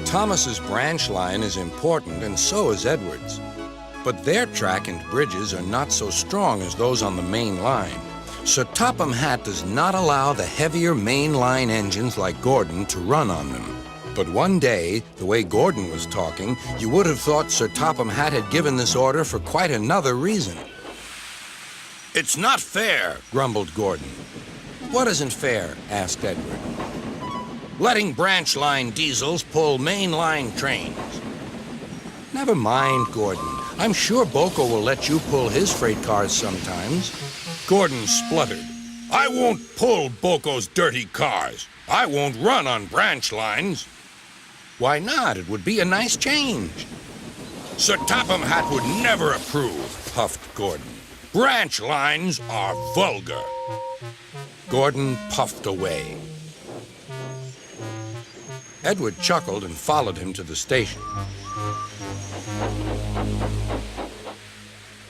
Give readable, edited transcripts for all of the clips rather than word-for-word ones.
Thomas's branch line is important, and so is Edward's. But their track and bridges are not so strong as those on the main line. Sir Topham Hatt does not allow the heavier main line engines like Gordon to run on them. But one day, the way Gordon was talking, you would have thought Sir Topham Hatt had given this order for quite another reason. "It's not fair," grumbled Gordon. "What isn't fair?" asked Edward. "Letting branch line diesels pull main line trains." "Never mind, Gordon. I'm sure Boko will let you pull his freight cars sometimes." Gordon spluttered. "I won't pull Boko's dirty cars. I won't run on branch lines." "Why not? It would be a nice change." "Sir Topham Hatt would never approve," puffed Gordon. "Branch lines are vulgar." Gordon puffed away. Edward chuckled and followed him to the station.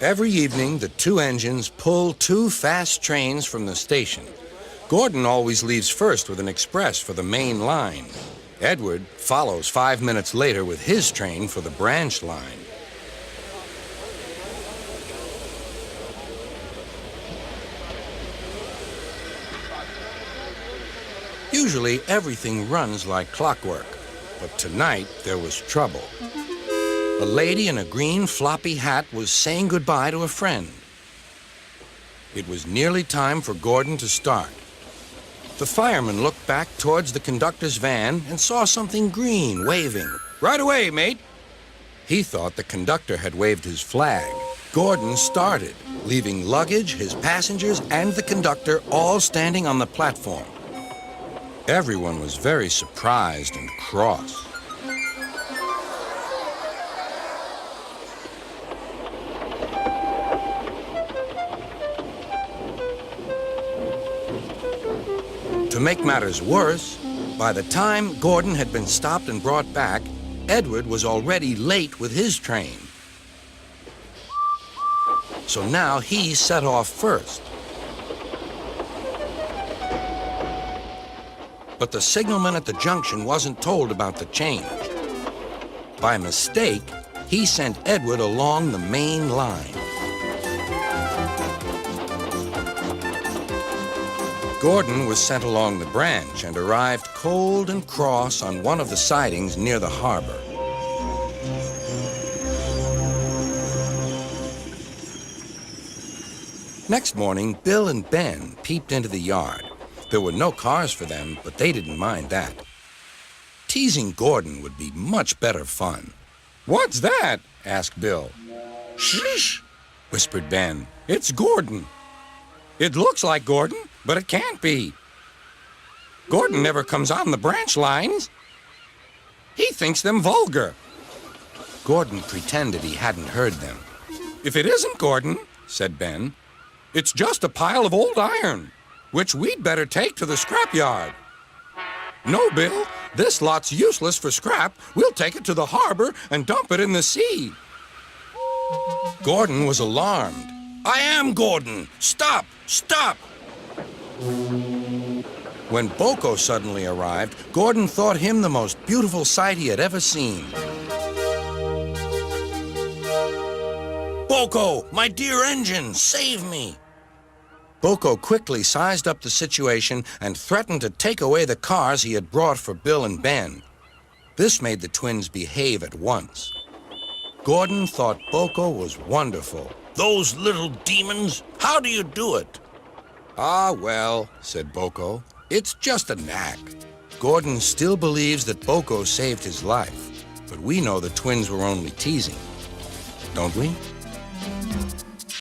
Every evening, the two engines pull two fast trains from the station. Gordon always leaves first with an express for the main line. Edward follows 5 minutes later with his train for the branch line. Usually, everything runs like clockwork, but tonight there was trouble. A lady in a green floppy hat was saying goodbye to a friend. It was nearly time for Gordon to start. The fireman looked back towards the conductor's van and saw something green waving. "Right away, mate." He thought the conductor had waved his flag. Gordon started, leaving luggage, his passengers, and the conductor all standing on the platform. Everyone was very surprised and cross. To make matters worse, by the time Gordon had been stopped and brought back, Edward was already late with his train. So now he set off first. But the signalman at the junction wasn't told about the change. By mistake, he sent Edward along the main line. Gordon was sent along the branch and arrived cold and cross on one of the sidings near the harbor. Next morning, Bill and Ben peeped into the yard. There were no cars for them, but they didn't mind that. Teasing Gordon would be much better fun. "What's that?" asked Bill. "Shh," whispered Ben. "It's Gordon. It looks like Gordon, but it can't be. Gordon never comes on the branch lines. He thinks them vulgar." Gordon pretended he hadn't heard them. "If it isn't Gordon," said Ben, "it's just a pile of old iron, which we'd better take to the scrapyard." "No, Bill, this lot's useless for scrap. We'll take it to the harbor and dump it in the sea." Gordon was alarmed. "I am Gordon. Stop! Stop!" When Boko suddenly arrived, Gordon thought him the most beautiful sight he had ever seen. "Boko, my dear engine, save me!" Boko quickly sized up the situation and threatened to take away the cars he had brought for Bill and Ben. This made the twins behave at once. Gordon thought Boko was wonderful. "Those little demons, how do you do it?" "Ah, well," said Boko, "it's just a knack." Gordon still believes that Boko saved his life, but we know the twins were only teasing, don't we?